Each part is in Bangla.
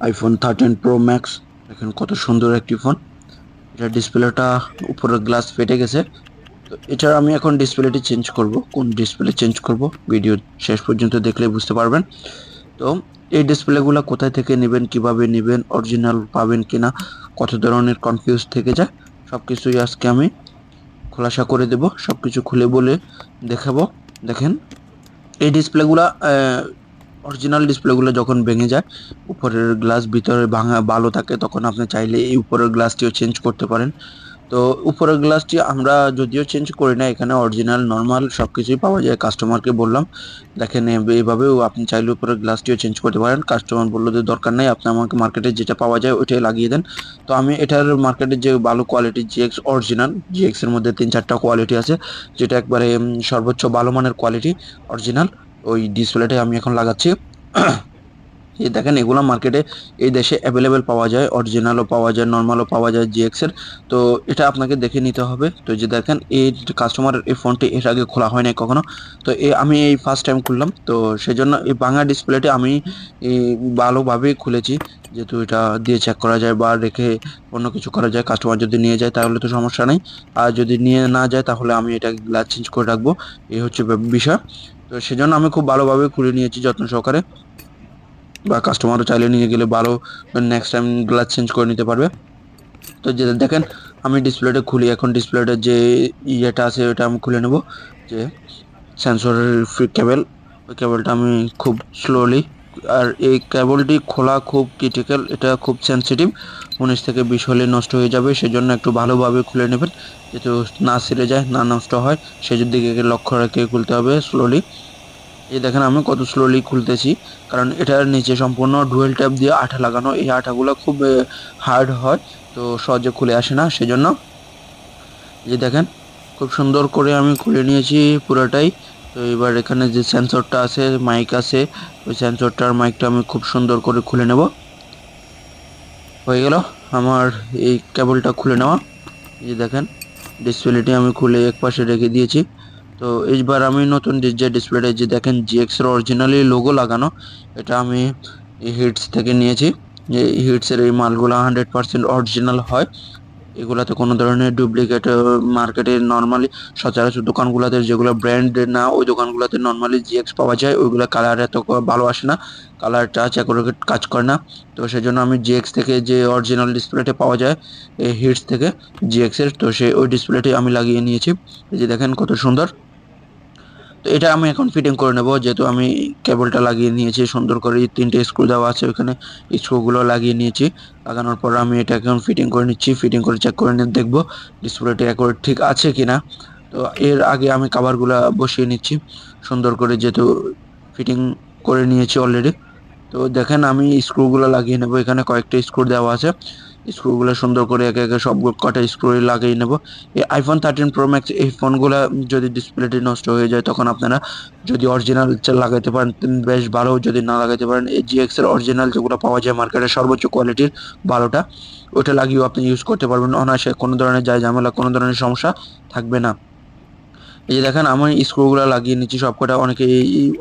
IPhone 13 Pro Max। দেখেন কত সুন্দর একটি ফোন। এটা ডিসপ্লেটা উপরের গ্লাস ফেটে গেছে। তো এটার আমি এখন ডিসপ্লেটি চেঞ্জ করব। কোন ডিসপ্লে চেঞ্জ করব ভিডিও শেষ পর্যন্ত দেখলে বুঝতে পারবেন। তো এই ডিসপ্লেগুলো কোথায় থেকে নেবেন, কিভাবে নেবেন, অরিজিনাল পাবেন কিনা, কত ধরনের কনফিউজ থেকে যায়, সবকিছুই আজকে আমি খোলাসা করে দেব। সবকিছু খুলে বলে দেখাবো। দেখেন এই ডিসপ্লেগুলা অরিজিনাল ডিসপ্লেগুলো যখন ভেঙে যায়, উপরের গ্লাস ভিতরে ভাঙা ভালো থাকে, তখন আপনি চাইলে এই উপরের গ্লাসটিও চেঞ্জ করতে পারেন। তো উপরের গ্লাসটি আমরা যদিও চেঞ্জ করি না, এখানে অরিজিনাল নর্মাল সব কিছুই পাওয়া যায়। কাস্টমারকে বললাম, দেখেন এইভাবেও আপনি চাইলে উপরের গ্লাসটিও চেঞ্জ করতে পারেন। কাস্টমার বললো যে দরকার নেই, আপনি আমাকে মার্কেটে যেটা পাওয়া যায় ওইটাই লাগিয়ে দেন। তো আমি এটার মার্কেটের যে ভালো কোয়ালিটি জিএক্স অরিজিনাল, জিএক্স এর মধ্যে 3-4টা কোয়ালিটি আছে, যেটা একবারে সর্বোচ্চ ভালো মানের কোয়ালিটি অরিজিনাল, ওই ডিসপ্লেটাই আমি এখন লাগাচ্ছি। এই দেখেন এগুলো মার্কেটে এই দেশে অ্যাভেলেবেল পাওয়া যায়, অরিজিনালও পাওয়া যায়, নর্মালও পাওয়া যায় জিএক্স এর। তো এটা আপনাকে দেখে নিতে হবে। তো যে দেখেন এই কাস্টমারের এই ফোনটি এর আগে খোলা হয় নাই কখনো। তো আমি এই ফার্স্ট টাইম খুললাম, তো সেজন্য এই ভাঙা ডিসপ্লেটি আমি এই ভালোভাবেই খুলেছি, যেহেতু এটা দিয়ে চেক করা যায় বা রেখে অন্য কিছু করা যায়। কাস্টমার যদি নিয়ে যায় তাহলে তো সমস্যা নেই, আর যদি নিয়ে না যায় তাহলে আমি এটা গ্লাস চেঞ্জ করে রাখবো। এই হচ্ছে বিষয়। তো সেজন্য আমি খুব ভালোভাবে খুলে নিয়েছি যত্ন সহকারে, বা কাস্টমারও চাইলে নিয়ে গেলে ভালো নেক্সট টাইম গ্লাস চেঞ্জ করে নিতে পারবে। তো যে দেখেন আমি ডিসপ্লেটা খুলি, এখন ডিসপ্লেটার যে ইয়েটা আছে ওটা আমি খুলে নেব, যে সেন্সরের ফ্রি কেবল, ওই কেবলটা আমি খুব স্লোলি, আর এই কেবলটি খোলা খুব ক্রিটিক্যাল, এটা খুব সেন্সিটিভ, 19 থেকে 20 হলে নষ্ট হয়ে যাবে। সেজন্য একটু ভালোভাবে খুলে নেবেন, যাতে না ছিঁড়ে যায়, না নষ্ট হয়, সেই দিকে লক্ষ্য রেখে খুলতে হবে স্লোলি। এই দেখেন আমি কত স্লোলি খুলতেছি, কারণ এটার নিচে সম্পূর্ণ ডুয়েল ট্যাপ দিয়ে আঠা লাগানো, এই আঠাগুলো খুব হার্ড হয়, তো সহজে খুলে আসে না। সেজন্য যে দেখেন খুব সুন্দর করে আমি খুলে নিয়েছি পুরোটাই। তো এবার এখানে যে সেন্সরটা আছে, মাইক আছে, ওই সেন্সরটার মাইকটা আমি খুব সুন্দর করে খুলে নেব। হয়ে গেল আমার এই কেবলটা খুলে নেওয়া। এই যে দেখেন ডিসপ্লেটি আমি খুলে এক পাশে রেখে দিয়েছি। তো এইবার আমি নতুন যে ডিসপ্লেটা, যে দেখেন জিএক্স এর অরিজিনালি লোগো লাগানো, এটা আমি হিটস থেকে নিয়েছি। এই হিটসের এই মালগুলো 100% অরিজিনাল হয়, এগুলাতে কোনো ধরনের ডুপ্লিকেট মার্কেটে নর্মালি সচরাচর দোকানগুলোতে যেগুলো ব্র্যান্ড না, ওই দোকানগুলোতে নর্মালি জিএক্স পাওয়া যায়, ওইগুলো কালার এত ভালো আসে না, কালারটা অ্যাকুরেট কাজ করে না। তো সেজন্য আমি জিএক্স থেকে যে অরিজিনাল ডিসপ্লেটা পাওয়া যায় এই হিটস থেকে জিএক্স এর, তো ওই ডিসপ্লেটি আমি লাগিয়ে নিয়েছি। এই যে দেখেন কত সুন্দর। তো এটা আমি এখন ফিটিং করে নেব, যেহেতু আমি কেবলটা লাগিয়ে নিয়েছি সুন্দর করে, 3টে স্ক্রু দেওয়া আছে ওখানে, স্ক্রুগুলো লাগিয়ে নিয়েছি। লাগানোর পর আমি এটা এখন ফিটিং করে নিচ্ছি, ফিটিং করে চেক করে নিয়ে দেখবো ডিসপ্লেটা একবার ঠিক আছে কিনা। তো এর আগে আমি কভারগুলো বসিয়ে নিচ্ছি সুন্দর করে, যেহেতু ফিটিং করে নিয়েছি অলরেডি। তো দেখেন আমি স্ক্রুগুলো লাগিয়ে নেব, এখানে কয়েকটা স্ক্রু দেওয়া আছে, স্ক্রুগুলো সুন্দর করে একে একে সব কটা স্ক্রু লাগিয়ে নেব। এই আইফোন 13 Pro Max এই ফোনগুলো যদি ডিসপ্লেটি নষ্ট হয়ে যায়, তখন আপনারা যদি অরিজিনাল লাগাইতে পারেন বেশ ভালো, যদি না লাগাইতে পারেন এই জিএক্স এর অরিজিনাল যেগুলো পাওয়া যায় মার্কেটের সর্বোচ্চ কোয়ালিটির ভালোটা, ওইটা লাগিয়েও আপনি ইউজ করতে পারবেন অনায়াসে, কোনো ধরনের ঝামেলা, কোনো ধরনের সমস্যা থাকবে না। এই যে দেখেন আমি স্ক্রুগুলো লাগিয়ে নিচ্ছি সবকটা।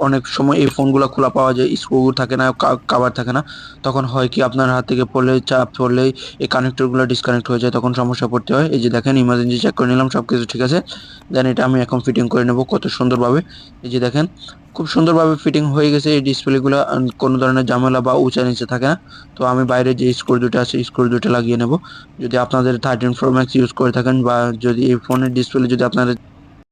অনেক সময় এই ফোনগুলো খোলা পাওয়া যায়, স্ক্রু থাকে না, কভার থাকে না, তখন হয় কি আপনার হাত থেকে পড়লে, চাপ পড়লেই এই কানেক্টরগুলো ডিসকানেক্ট হয়ে যায়, তখন সমস্যা পড়তে হয়। এই যে দেখেন ইমার্জেন্সি চেক করে নিলাম, সব কিছু ঠিক আছে। দেন এটা আমি এখন ফিটিং করে নেব কত সুন্দরভাবে। এই যে দেখেন খুব সুন্দরভাবে ফিটিং হয়ে গেছে এই ডিসপ্লেগুলো, কোনো ধরনের ঝামেলা বা উঁচা নিচে থাকে না। তো আমি বাইরে যে স্ক্রু দুটো আছে স্ক্রু দুটো লাগিয়ে নেব। যদি আপনাদের 13 Pro Max ইউজ করে থাকেন, বা যদি এই ফোনের ডিসপ্লে যদি আপনাদের